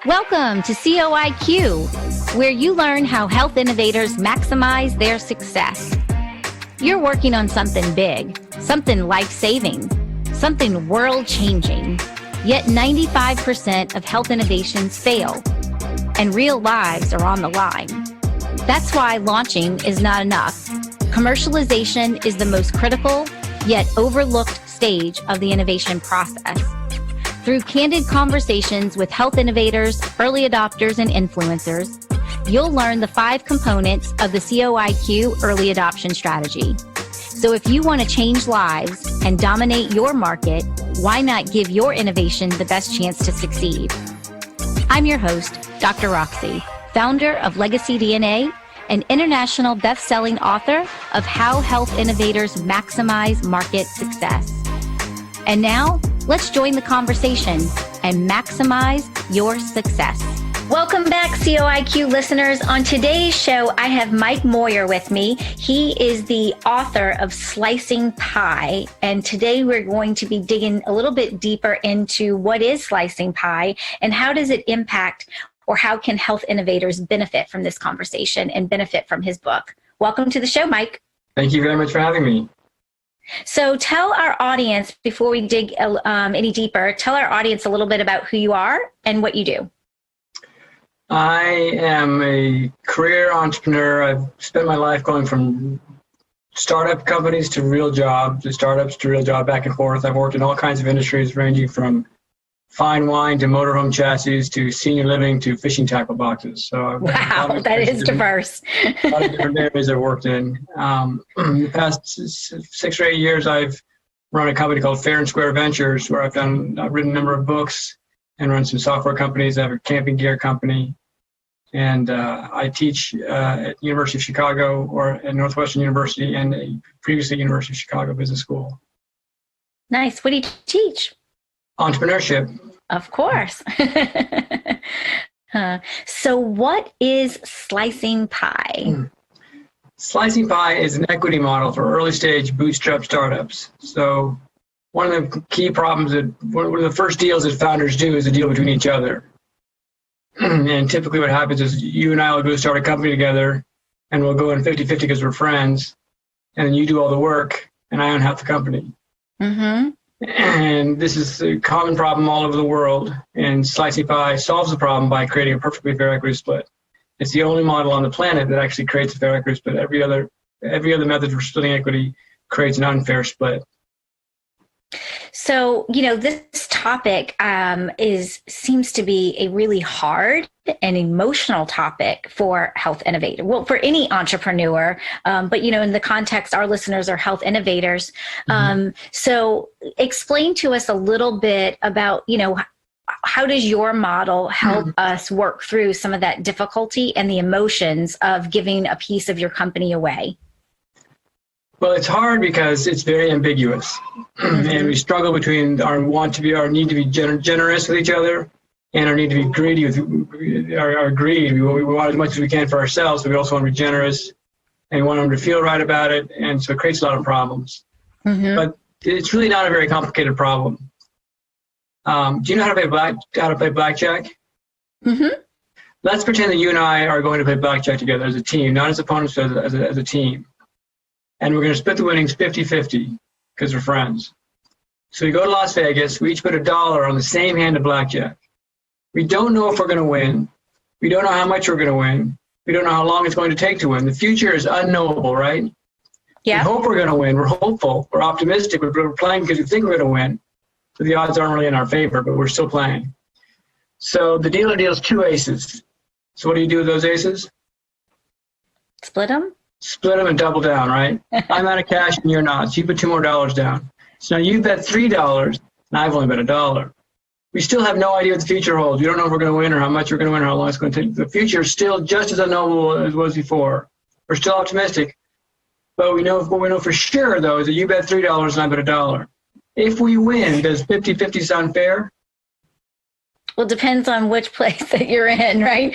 Welcome to COIQ, where you learn how health innovators maximize their success. You're working on something big, something life-saving, something world-changing, yet 95% of health innovations fail, and real lives are on the line. That's why launching is not enough. Commercialization is the most critical, yet overlooked stage of the innovation process. Through candid conversations with health innovators, early adopters, and influencers, you'll learn the 5 components of the COIQ early adoption strategy. So if you want to change lives and dominate your market, why not give your innovation the best chance to succeed? I'm your host, Dr. Roxy, founder of Legacy DNA, an international best-selling author of How Health Innovators Maximize Market Success. And now, let's join the conversation and maximize your success. Welcome back, COIQ listeners. On today's show, I have Mike Moyer with me. He is the author of Slicing Pie. And today we're going to be digging a little bit deeper into what is slicing pie and how does it impact, or how can health innovators benefit from this conversation and benefit from his book. Welcome to the show, Mike. Thank you very much for having me. So tell our audience, before we dig any deeper, tell our audience a little bit about who you are and what you do. I am a career entrepreneur. I've spent my life going from startup companies to real jobs, to startups to real job, back and forth. I've worked in all kinds of industries, ranging from fine wine to motorhome chassis to senior living to fishing tackle boxes. So wow, that is diverse. A lot of different areas I've worked in. The past 6 or 8 years, I've run a company called Fair and Square Ventures, where I've written a number of books and run some software companies. I have a camping gear company, and I teach at University of Chicago, or at Northwestern University, and previously University of Chicago Business School. Nice. What do you teach? Entrepreneurship. Of course. So what is slicing pie? Slicing pie is an equity model for early stage bootstrap startups. So one of the key problems one of the first deals that founders do is a deal between each other. And typically what happens is you and I will go start a company together, and we'll go in 50-50 because we're friends. And then you do all the work and I own half the company. Mm-hmm. And this is a common problem all over the world, and Slicing Pie solves the problem by creating a perfectly fair equity split. It's the only model on the planet that actually creates a fair equity split. Every other method for splitting equity creates an unfair split. So, this topic seems to be a really hard and emotional topic for health innovators. Well, for any entrepreneur, but, in the context, our listeners are health innovators. So explain to us a little bit about, how does your model help us work through some of that difficulty and the emotions of giving a piece of your company away? Well, it's hard because it's very ambiguous, and we struggle between our need to be generous with each other and our need to be greedy with our greed. We want as much as we can for ourselves, but we also want to be generous and want them to feel right about it, and so it creates a lot of problems. But it's really not a very complicated problem. Do you know how to play blackjack? Let's pretend that you and I are going to play blackjack together as a team, not as opponents, but as a team. And we're going to split the winnings 50-50 because we're friends. So we go to Las Vegas. We each put $1 on the same hand of blackjack. We don't know if we're going to win. We don't know how much we're going to win. We don't know how long it's going to take to win. The future is unknowable, right? Yeah. We hope we're going to win. We're hopeful. We're optimistic. We're playing because we think we're going to win. So the odds aren't really in our favor, but we're still playing. So the dealer deals 2 aces. So what do you do with those aces? Split them? Split them and double down, right? I'm out of cash and you're not. So you put $2 more down. So now you bet $3 and I've only bet $1. We still have no idea what the future holds. We don't know if we're going to win or how much we're going to win or how long it's going to take. The future is still just as unknowable as it was before. We're still optimistic. But what we know for sure, though, is that you bet $3 and I bet $1. If we win, does 50-50 sound fair? Well, it depends on which place that you're in, right?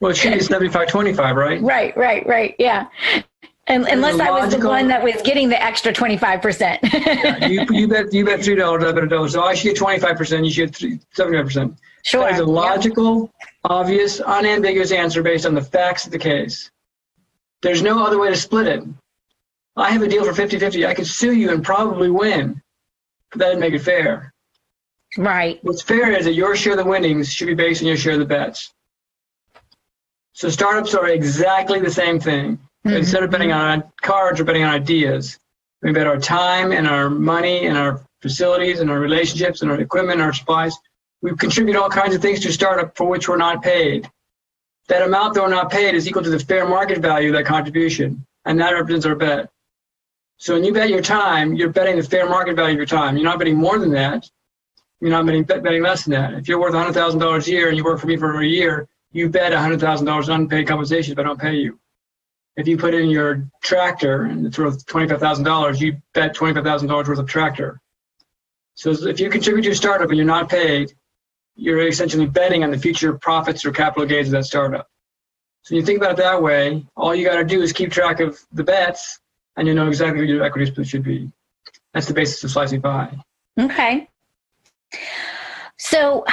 Well, it should be 75-25, right? Right. Yeah. Unless I was the one that was getting the extra 25%. Yeah, you bet $3, I bet $1. So I should get 25%, you should get 75%. Sure. That is a logical, obvious, unambiguous answer based on the facts of the case. There's no other way to split it. I have a deal for 50-50. I could sue you and probably win, but that doesn't make it fair. Right. What's fair is that your share of the winnings should be based on your share of the bets. So startups are exactly the same thing. Instead of betting on cards or betting on ideas, we bet our time and our money and our facilities and our relationships and our equipment and our supplies. We contribute all kinds of things to a startup for which we're not paid. That amount that we're not paid is equal to the fair market value of that contribution, and that represents our bet. So when you bet your time, you're betting the fair market value of your time. You're not betting more than that. You're not betting less than that. If you're worth $100,000 a year and you work for me for a year, you bet $100,000 unpaid compensation if I don't pay you. If you put in your tractor and it's worth $25,000, you bet $25,000 worth of tractor. So if you contribute to a startup and you're not paid, you're essentially betting on the future profits or capital gains of that startup. So when you think about it that way, all you got to do is keep track of the bets, and you know exactly what your equity split should be. That's the basis of slicing pie. Okay. So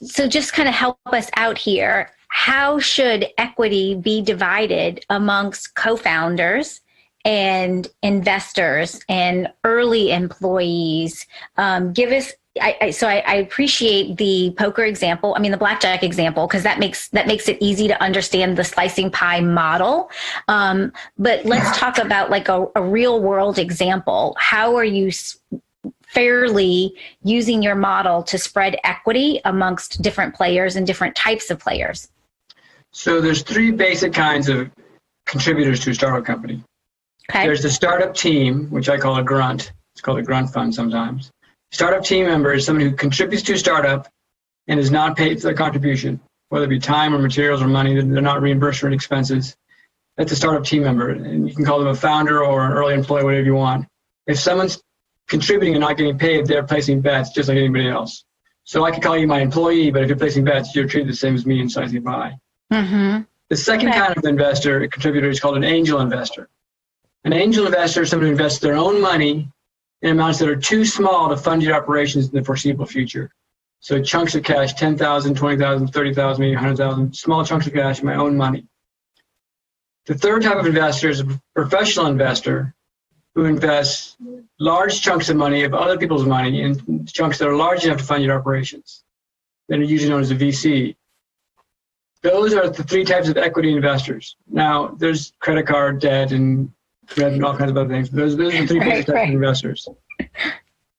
so just kind of help us out here. How should equity be divided amongst co-founders and investors and early employees? Give us. I appreciate the poker example. I mean, the blackjack example, because that makes it easy to understand the slicing pie model. But let's talk about like a real world example. How are you fairly using your model to spread equity amongst different players and different types of players? So there's three basic kinds of contributors to a startup company. Okay. There's the startup team, which I call a grunt. It's called a grunt fund sometimes. Startup team member is someone who contributes to a startup and is not paid for their contribution, whether it be time or materials or money. They're not reimbursed for any expenses. That's a startup team member. And you can call them a founder or an early employee, whatever you want. If someone's contributing and not getting paid, they're placing bets just like anybody else. So I could call you my employee, but if you're placing bets, you're treated the same as me in slicing pie. Mm-hmm. The second kind of investor, contributor, is called an angel investor. An angel investor is someone who invests their own money in amounts that are too small to fund your operations in the foreseeable future. So chunks of cash, 10,000, 20,000, 30,000, maybe 100,000, small chunks of cash, my own money. The third type of investor is a professional investor who invests large chunks of money of other people's money in chunks that are large enough to fund your operations. Then are usually known as a VC. Those are the three types of equity investors. Now, there's credit card debt and all kinds of other things. Those are the three basic types of investors.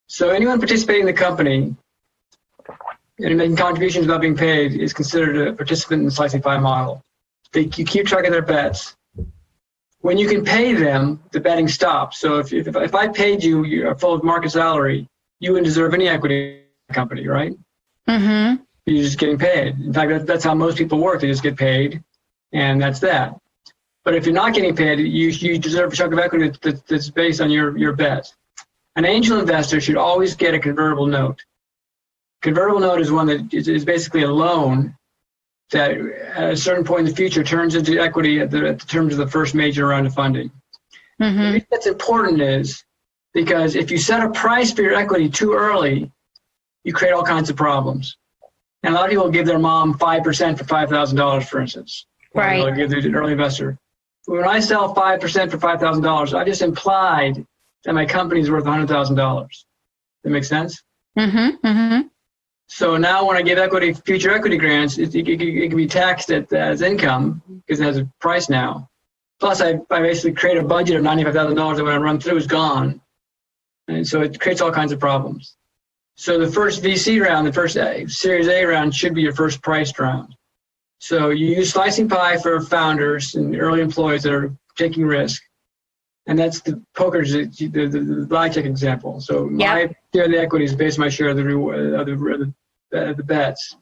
So anyone participating in the company and making contributions without being paid is considered a participant in the slicing pie model. You keep track of their bets. When you can pay them, the betting stops. So if I paid you your full market salary, you wouldn't deserve any equity in the company, right? Mm-hmm. You're just getting paid. In fact, that's how most people work. They just get paid, and that's that. But if you're not getting paid, you deserve a chunk of equity that's based on your bet. An angel investor should always get a convertible note. Convertible note is one that is basically a loan that at a certain point in the future turns into equity at the terms of the first major round of funding. Mm-hmm. The reason that's important is because if you set a price for your equity too early, you create all kinds of problems. And a lot of people give their mom 5% for $5,000, for instance. Right. They'll give the early investor. When I sell 5% for $5,000, I just implied that my company is worth $100,000. That make sense? Mm-hmm. Mm-hmm. So now when I give future equity grants, it can be taxed as income because it has a price now. Plus, I basically create a budget of $95,000 that when I run through is gone. And so it creates all kinds of problems. So the first VC round, the first Series A round should be your first priced round. So you use slicing pie for founders and early employees that are taking risk. And that's the poker's the blackjack example. So my share of the equity is based on my share of the bets.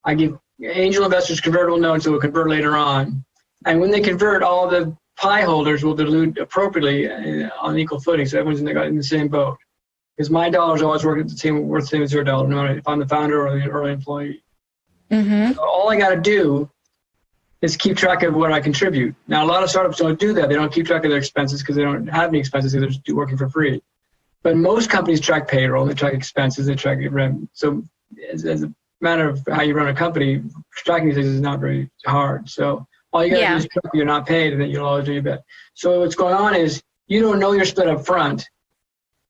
I give angel investors convertible notes that will convert later on. And when they convert, all the pie holders will dilute appropriately on equal footing. So everyone's in the same boat. Because my dollars always worth the same as your dollar, no matter if I'm the founder or the early employee. Mm-hmm. So all I got to do is keep track of what I contribute. Now, a lot of startups don't do that. They don't keep track of their expenses because they don't have any expenses. They're just working for free. But most companies track payroll, they track expenses, they track revenue. So as a matter of how you run a company, tracking these things is not very hard. So all you got to do is track you're not paid, and then you'll always do your best. So what's going on is you don't know your split up front.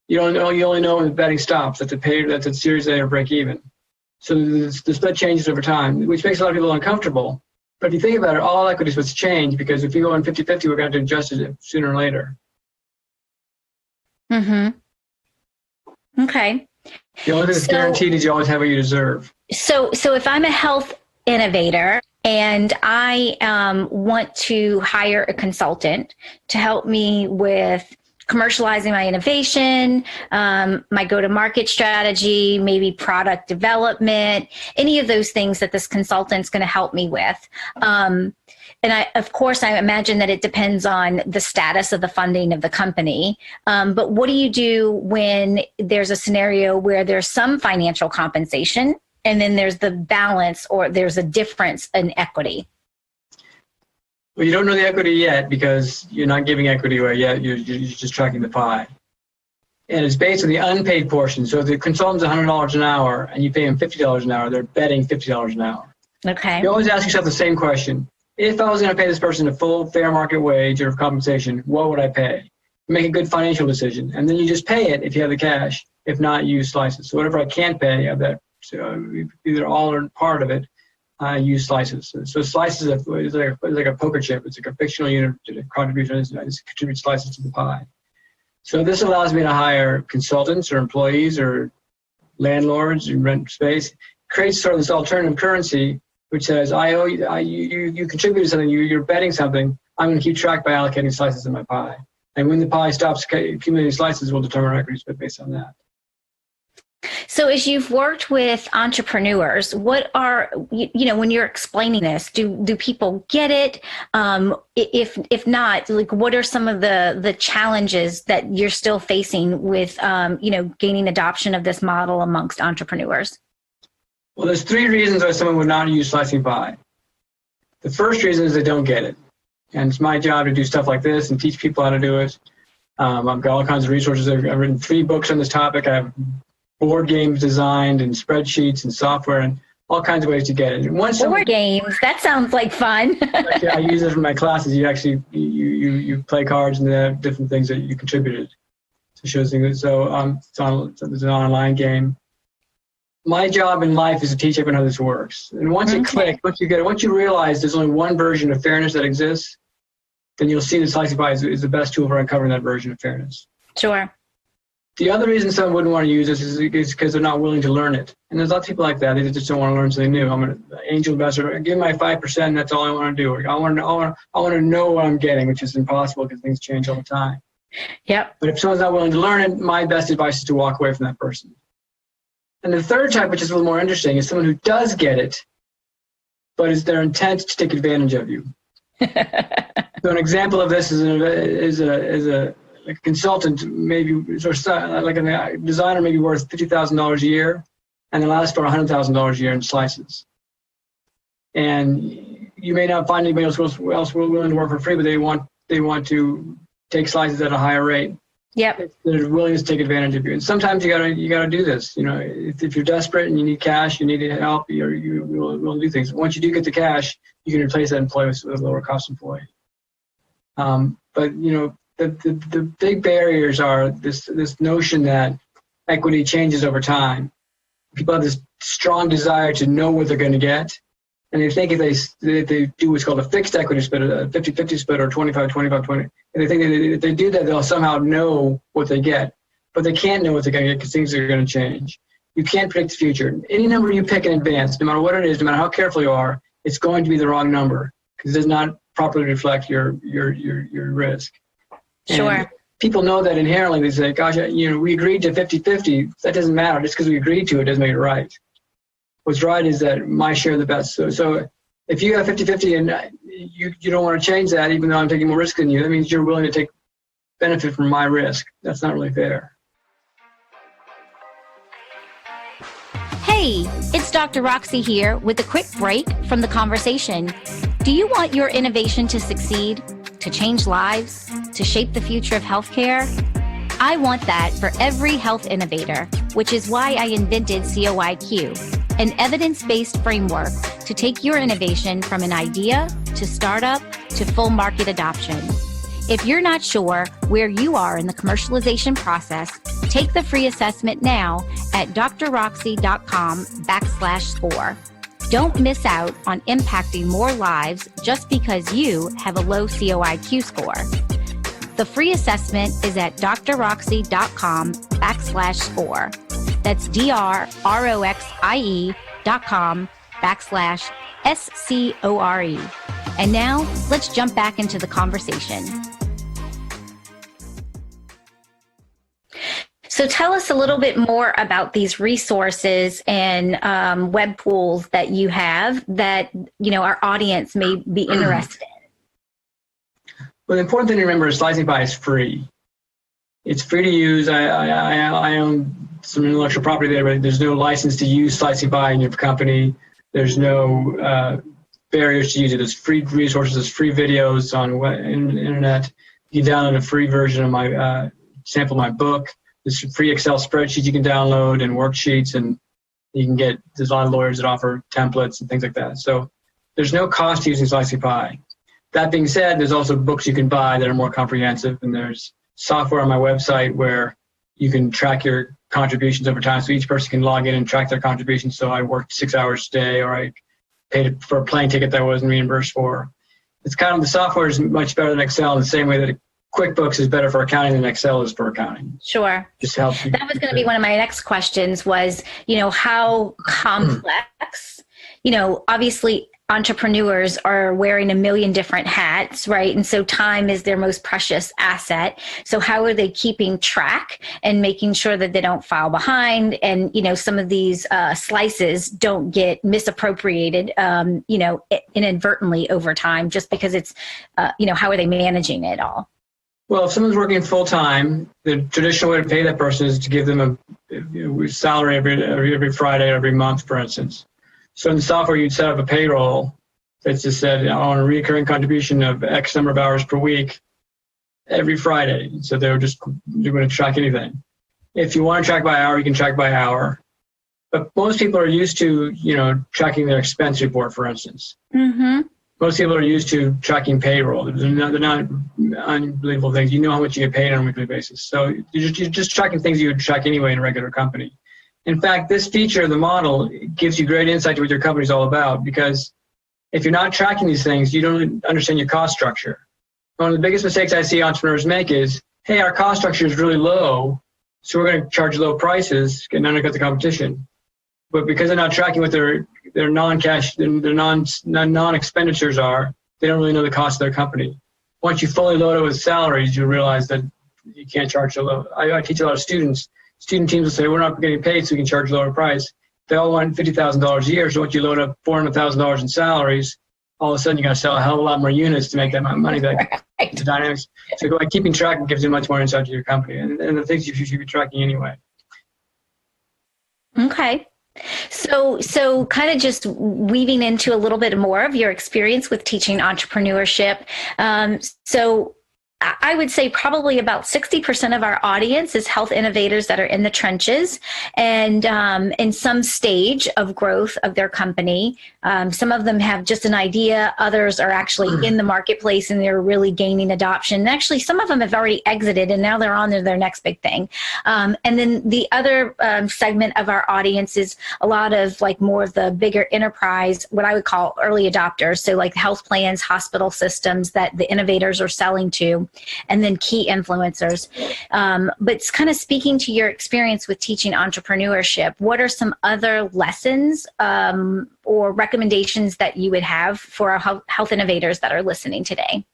You don't know. You only know when the betting stops. That's a Series A or break even. So the split changes over time, which makes a lot of people uncomfortable. But if you think about it, all equity splits change because if you go in 50-50, we're going to have to adjust it sooner or later. Mm-hmm. Okay. The only thing that's guaranteed is you always have what you deserve. So if I'm a health innovator and I want to hire a consultant to help me with commercializing my innovation, my go-to-market strategy, maybe product development, any of those things that this consultant's going to help me with. And of course, I imagine that it depends on the status of the funding of the company. But what do you do when there's a scenario where there's some financial compensation and then there's the balance or there's a difference in equity? Well, you don't know the equity yet because you're not giving equity away yet. You're just tracking the pie. And it's based on the unpaid portion. So if the consultant's $100 an hour and you pay them $50 an hour, they're betting $50 an hour. Okay. You always ask yourself the same question. If I was going to pay this person a full fair market wage or compensation, what would I pay? Make a good financial decision. And then you just pay it if you have the cash. If not, you use slices. So whatever I can't pay of that, either all or part of it, I use slices. So slices is like a poker chip. It's like a fictional unit contribution. I just contribute slices to the pie. So this allows me to hire consultants or employees or landlords who rent space. Creates sort of this alternative currency, which says I owe you. You contributed something. You're betting something. I'm going to keep track by allocating slices in my pie. And when the pie stops accumulating slices, we'll determine our equity split based on that. So as you've worked with entrepreneurs, what are, when you're explaining this, do people get it? If not, like, what are some of the challenges that you're still facing with, gaining adoption of this model amongst entrepreneurs? Well, there's three reasons why someone would not use slicing pie. The first reason is they don't get it. And it's my job to do stuff like this and teach people how to do it. I've got all kinds of resources. I've written 3 books on this topic. I have board games designed and spreadsheets and software and all kinds of ways to get it. And board games, that sounds like fun. Actually, I use it for my classes. You actually you play cards and they have different things that you contributed to show things. So it's an online game. My job in life is to teach everyone how this works. And once it clicks, once you realize there's only one version of fairness that exists, then you'll see that slicing pie is the best tool for uncovering that version of fairness. Sure. The other reason someone wouldn't want to use this is because they're not willing to learn it. And there's lots of people like that. They just don't want to learn something new. I'm an angel investor. Give me my 5%, and that's all I want to do. I want to know what I'm getting, which is impossible because things change all the time. Yep. But if someone's not willing to learn it, my best advice is to walk away from that person. And the third type, which is a little more interesting, is someone who does get it, but it's their intent to take advantage of you. So an example of this is a consultant, maybe, like a designer, maybe worth $50,000 a year, and they'll ask for $100,000 a year in slices. And you may not find anybody else willing to work for free, but they want to take slices at a higher rate. Yep. They're willing to take advantage of you. And sometimes you gotta do this. If you're desperate and you need cash, you need help, you will do things. Once you do get the cash, you can replace that employee with a lower cost employee. But the big barriers are this notion that equity changes over time. People have this strong desire to know what they're going to get. And they think if they do what's called a fixed equity split, a 50-50 split, or 25-25-20, and they think that if they do that, they'll somehow know what they get. But they can't know what they're going to get because things are going to change. You can't predict the future. Any number you pick in advance, no matter what it is, no matter how careful you are, it's going to be the wrong number because it does not properly reflect your risk. Sure. And people know that inherently. They say, gosh, we agreed to 50-50. That doesn't matter. Just because we agreed to it doesn't make it right. What's right is that my share of the best. So if you have 50-50 and you don't want to change that, even though I'm taking more risk than you, that means you're willing to take benefit from my risk. That's not really fair. Hey, it's Dr. Roxy here with a quick break from the conversation. Do you want your innovation to succeed, to change lives, to shape the future of healthcare? I want that for every health innovator, which is why I invented COIQ, an evidence-based framework to take your innovation from an idea to startup to full market adoption. If you're not sure where you are in the commercialization process, take the free assessment now at drroxy.com/score. Don't miss out on impacting more lives just because you have a low COIQ score. The free assessment is at drroxy.com/score. That's drroxie.com/SCORE. And now let's jump back into the conversation. So tell us a little bit more about these resources and web pools that you have that, you know, our audience may be interested in. Well, the important thing to remember is Slicing Pie is free. It's free to use. I own some intellectual property there, but there's no license to use Slicing Pie in your company. There's no barriers to use it. There's free resources, there's free videos on the internet. You can download a free version of my sample of my book. There's free Excel spreadsheets you can download and worksheets, and you can get, there's a lot of lawyers that offer templates and things like that. So there's no cost to using Slicing Pie. That being said, there's also books you can buy that are more comprehensive, and there's software on my website where you can track your contributions over time. So each person can log in and track their contributions. So I worked 6 hours a day, or I paid for a plane ticket that I wasn't reimbursed for. It's kind of, the software is much better than Excel in the same way that QuickBooks is better for accounting than Excel is for accounting. Sure. Just helps you. That was going to be one of my next questions was, you know, how complex, you know, obviously entrepreneurs are wearing a million different hats, right? And so time is their most precious asset. So how are they keeping track and making sure that they don't fall behind? And, you know, some of these slices don't get misappropriated, you know, inadvertently over time just because it's, you know, how are they managing it all? Well, if someone's working full-time, the traditional way to pay that person is to give them a salary every Friday, every month, for instance. So in the software, you'd set up a payroll that just said, on a recurring contribution of X number of hours per week every Friday. So they're going to track anything. If you want to track by hour, you can track by hour. But most people are used to, you know, tracking their expense report, for instance. Mm-hmm. Most people are used to tracking payroll. They're not unbelievable things. You know how much you get paid on a weekly basis. So you're just tracking things you would track anyway in a regular company. In fact, this feature of the model gives you great insight to what your company's all about, because if you're not tracking these things, you don't understand your cost structure. One of the biggest mistakes I see entrepreneurs make is, hey, our cost structure is really low, so we're going to charge low prices and undercut the competition. But because they're not tracking what their non-cash, their non-expenditures are, they don't really know the cost of their company. Once you fully load it with salaries, you realize that you can't charge so low. I teach a lot of students. Student teams will say, we're not getting paid, so we can charge a lower price. They all want $50,000 a year, so once you load up $400,000 in salaries, all of a sudden you got to sell a hell of a lot more units to make that money back. Right. The dynamics. So by keeping track, it gives you much more insight to your company and the things you should be tracking anyway. Okay. So kind of just weaving into a little bit more of your experience with teaching entrepreneurship. So I would say probably about 60% of our audience is health innovators that are in the trenches and in some stage of growth of their company. Some of them have just an idea. Others are actually in the marketplace and they're really gaining adoption. And actually, some of them have already exited and now they're on to their next big thing. And then the other segment of our audience is a lot of like more of the bigger enterprise, what I would call early adopters. So like health plans, hospital systems that the innovators are selling to. And then key influencers. But it's kind of speaking to your experience with teaching entrepreneurship. What are some other lessons or recommendations that you would have for our health innovators that are listening today?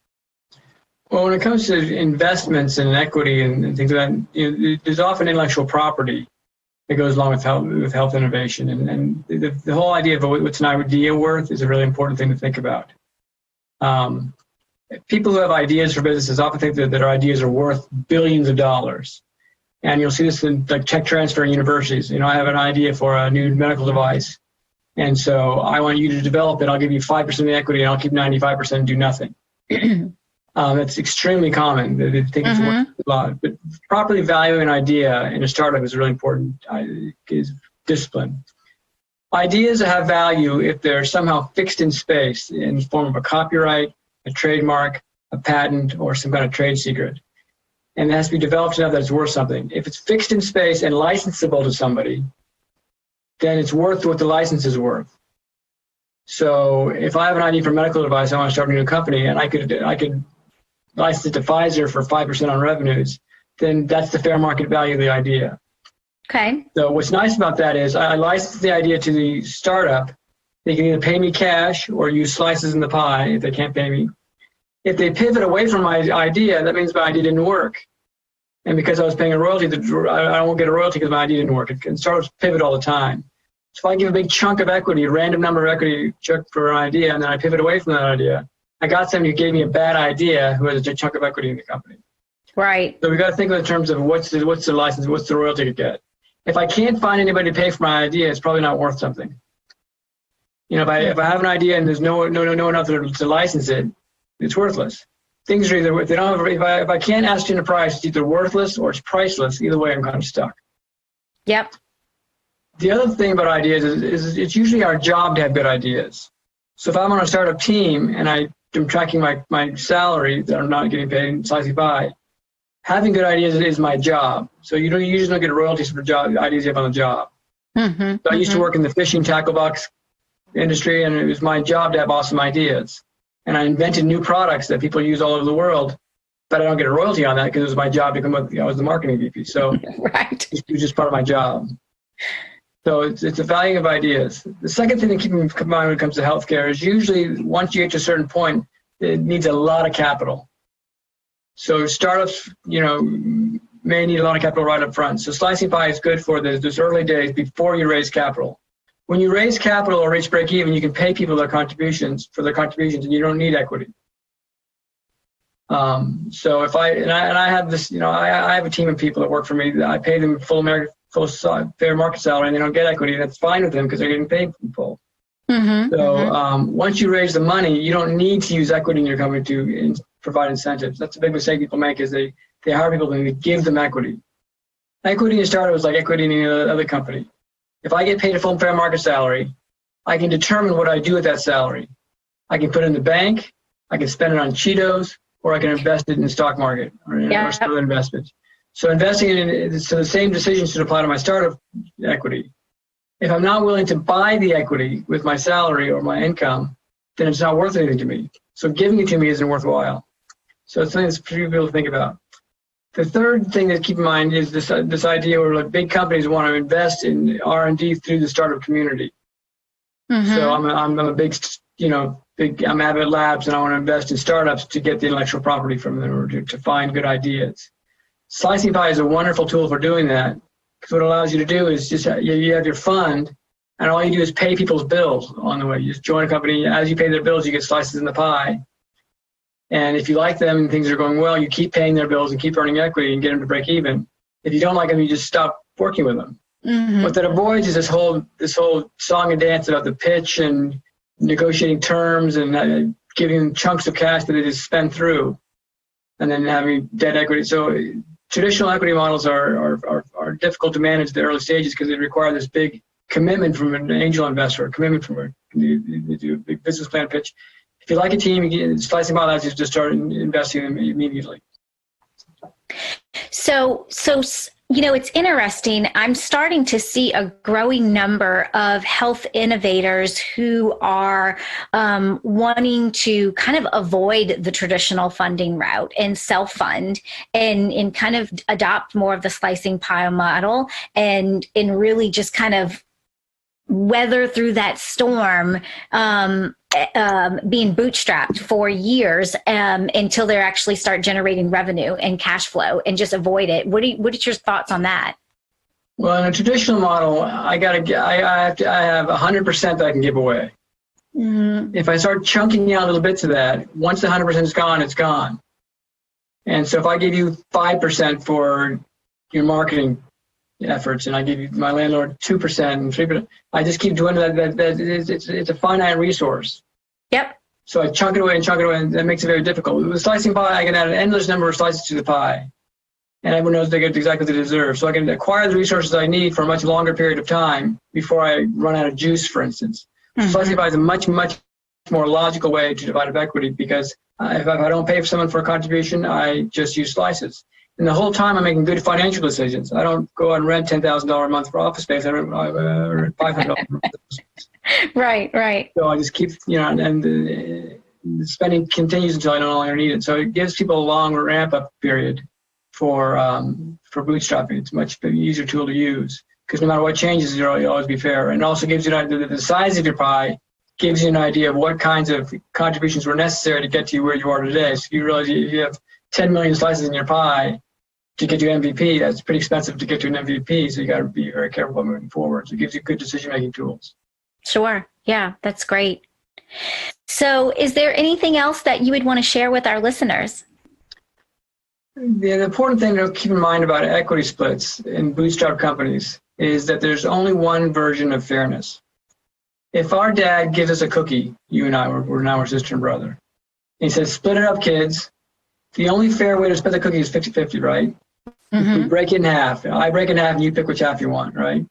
Well, when it comes to investments and equity and things like that, you know, there's often intellectual property that goes along with health innovation. And the whole idea of what's an idea worth is a really important thing to think about. People who have ideas for businesses often think that their ideas are worth billions of dollars. And you'll see this in like tech transfer in universities. You know, I have an idea for a new medical device. And so I want you to develop it. I'll give you 5% of the equity and I'll keep 95% and do nothing. That's extremely common. They think it's worth a lot. But properly valuing an idea in a startup is really important. Is discipline. Ideas have value if they're somehow fixed in space in the form of a copyright, a trademark, a patent, or some kind of trade secret. And it has to be developed enough that it's worth something. If it's fixed in space and licensable to somebody, then it's worth what the license is worth. So if I have an idea for medical device, I want to start a new company, and I could license it to Pfizer for 5% on revenues, then that's the fair market value of the idea. Okay. So what's nice about that is I license the idea to the startup. They can either pay me cash or use slices in the pie if they can't pay me. If they pivot away from my idea, that means my idea didn't work. And because I was paying a royalty, I won't get a royalty because my idea didn't work. And startups pivot all the time. So if I give a big chunk of equity, a random number of equity check for an idea, and then I pivot away from that idea, I got somebody who gave me a bad idea who has a chunk of equity in the company. Right. So we got to think of it in terms of what's the license, what's the royalty to get. If I can't find anybody to pay for my idea, it's probably not worth something. You know, if I have an idea and there's no one else to license it, it's worthless. Things are either, if I can't ascertain a price, it's either worthless or it's priceless. Either way, I'm kind of stuck. Yep. The other thing about ideas is it's usually our job to have good ideas. So if I'm on a startup team and I'm tracking my salary that I'm not getting paid slicey pie, having good ideas is my job. So you usually don't get royalties for ideas you have on the job. Mm-hmm. So I used to work in the fishing tackle box industry, and it was my job to have awesome ideas. And I invented new products that people use all over the world, but I don't get a royalty on that because it was my job to I was the marketing VP. So Right. it was just part of my job. So it's a value of ideas. The second thing to keep in mind when it comes to healthcare is usually once you get to a certain point, it needs a lot of capital. So startups, may need a lot of capital right up front. So slicing pie is good for those early days before you raise capital. When you raise capital or reach break even, you can pay people their contributions, and you don't need equity. So if I have this, I have a team of people that work for me. I pay them full fair market salary, and they don't get equity. That's fine with them because they're getting paid full. Mm-hmm. So once you raise the money, you don't need to use equity in your company to provide incentives. That's a big mistake people make is they hire people and they give them equity. Equity in a startup is like equity in any other company. If I get paid a full fair market salary, I can determine what I do with that salary. I can put it in the bank, I can spend it on Cheetos, or I can invest it in the stock market or some other investments. So investing so the same decisions should apply to my startup equity. If I'm not willing to buy the equity with my salary or my income, then it's not worth anything to me. So giving it to me isn't worthwhile. So it's something that's for people to think about. The third thing to keep in mind is this idea where big companies want to invest in R&D through the startup community. Mm-hmm. So I'm a big, I'm Abbott Labs, and I want to invest in startups to get the intellectual property from them or to find good ideas. Slicing pie is a wonderful tool for doing that because what it allows you to do is just you have your fund, and all you do is pay people's bills on the way. You just join a company. As you pay their bills, you get slices in the pie. And if you like them and things are going well, you keep paying their bills and keep earning equity and get them to break even. If you don't like them, you just stop working with them. Mm-hmm. What that avoids is this whole song and dance about the pitch and negotiating terms and giving them chunks of cash that they just spend through, and then having debt equity. So traditional equity models are difficult to manage at the early stages because they require this big commitment from an angel investor, commitment from they do a big business plan pitch. If you like a team, slicing pie allows you to just start investing in them immediately. So it's interesting. I'm starting to see a growing number of health innovators who are wanting to kind of avoid the traditional funding route and self-fund and kind of adopt more of the slicing pie model and really just kind of weather through that storm, being bootstrapped for years until they actually start generating revenue and cash flow and just avoid it. What are your thoughts on that? Well, in a traditional model, I have 100% that I can give away. Mm-hmm. If I start chunking out little bits of that, once the 100% is gone, it's gone. And so if I give you 5% for your marketing efforts, and I give my landlord 2% and 3%. I just keep doing that. It's a finite resource. Yep. So I chunk it away, and that makes it very difficult. With slicing pie, I can add an endless number of slices to the pie, and everyone knows they get exactly what they deserve. So I can acquire the resources I need for a much longer period of time before I run out of juice, for instance. Mm-hmm. Slicing pie is a much more logical way to divide up equity, because if I don't pay for someone for a contribution, I just use slices. And the whole time I'm making good financial decisions. I don't go out and rent $10,000 a month for office space. I rent $500 a month. Right. So I just keep, and the spending continues until I no longer need it. So it gives people a long ramp-up period for bootstrapping. It's a much easier tool to use, because no matter what changes, you'll always be fair. And it also gives you the size of your pie gives you an idea of what kinds of contributions were necessary to get to where you are today. So you realize if you have 10 million slices in your pie to get to MVP, that's pretty expensive to get to an MVP. So you got to be very careful about moving forward. So it gives you good decision-making tools. Sure. Yeah, that's great. So is there anything else that you would want to share with our listeners? The important thing to keep in mind about equity splits in bootstrap companies is that there's only one version of fairness. If our dad gives us a cookie, you and I, we're now our sister and brother, and he says, split it up, kids. The only fair way to split the cookie is 50-50, right? Mm-hmm. We break it in half. I break it in half and you pick which half you want, right?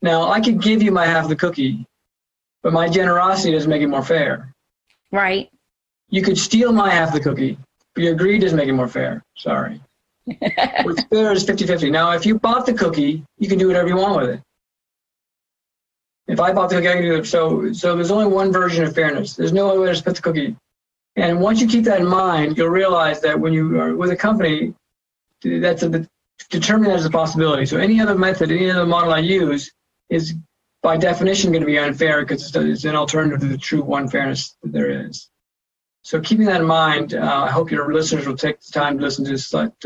Now, I could give you my half of the cookie, but my generosity doesn't make it more fair. Right. You could steal my half of the cookie, but your greed doesn't make it more fair. Sorry. What's fair is 50-50. Now, if you bought the cookie, you can do whatever you want with it. If I bought the cookie, I can do it. So there's only one version of fairness. There's no other way to split the cookie. And once you keep that in mind, you'll realize that when you are with a company, determine that as a possibility. So any other method, any other model I use is by definition going to be unfair, because it's an alternative to the true one fairness that there is. So keeping that in mind, I hope your listeners will take the time to listen to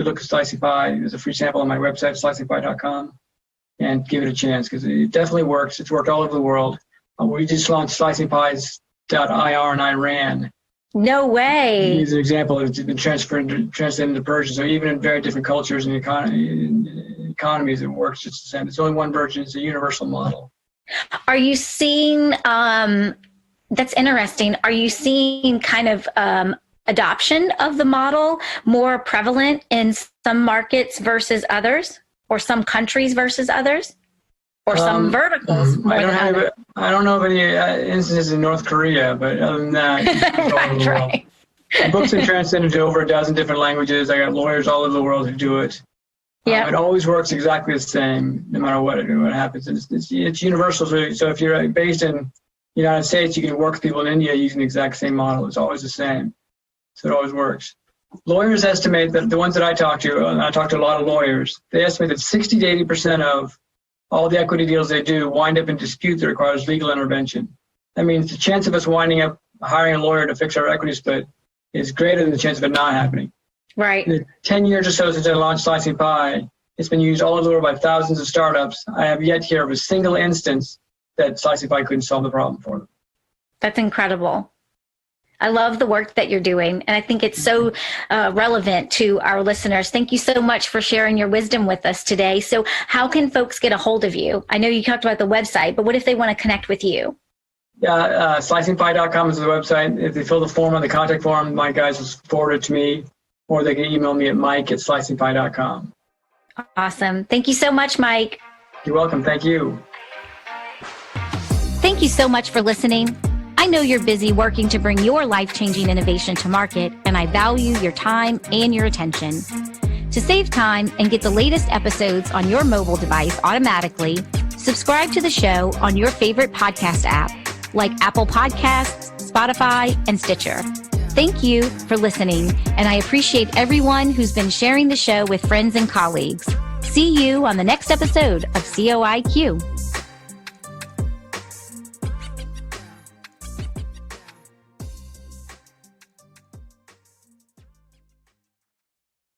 look at Slicey Pie. There's a free sample on my website, sliceypie.com, and give it a chance, because it definitely works. It's worked all over the world. We just launched sliceypies.ir in Iran. No way. Here's an example. It's been translated into Persian. So even in very different cultures and economies, it works just the same. It's only one version. It's a universal model. Are you seeing, that's interesting, are you seeing kind of adoption of the model more prevalent in some markets versus others, or some countries versus others, or some verticals? I don't know of any instances in North Korea, but other than that, right. The book's been translated into over a dozen different languages. I got lawyers all over the world who do it. Yeah, it always works exactly the same, no matter what happens. It's universal. So if you're based in the United States, you can work with people in India using the exact same model. It's always the same. So it always works. Lawyers estimate that the ones that I talk to, and I talk to a lot of lawyers, they estimate that 60 to 80% of all the equity deals they do wind up in dispute that requires legal intervention. That means the chance of us winding up hiring a lawyer to fix our equity split is greater than the chance of it not happening. Right. In the 10 years or so since I launched Slicing Pie, it's been used all over the world by thousands of startups. I have yet to hear of a single instance that Slicing Pie couldn't solve the problem for them. That's incredible. I love the work that you're doing, and I think it's so relevant to our listeners. Thank you so much for sharing your wisdom with us today. So how can folks get a hold of you? I know you talked about the website, but what if they want to connect with you? Yeah, slicingpie.com is the website. If they fill the form on the contact form, my guys will forward it to me, or they can email me at mike@slicingpie.com. Awesome. Thank you so much, Mike. You're welcome. Thank you. Thank you so much for listening. I know you're busy working to bring your life-changing innovation to market, and I value your time and your attention. To save time and get the latest episodes on your mobile device automatically, subscribe to the show on your favorite podcast app, like Apple Podcasts, Spotify, and Stitcher. Thank you for listening, and I appreciate everyone who's been sharing the show with friends and colleagues. See you on the next episode of COIQ.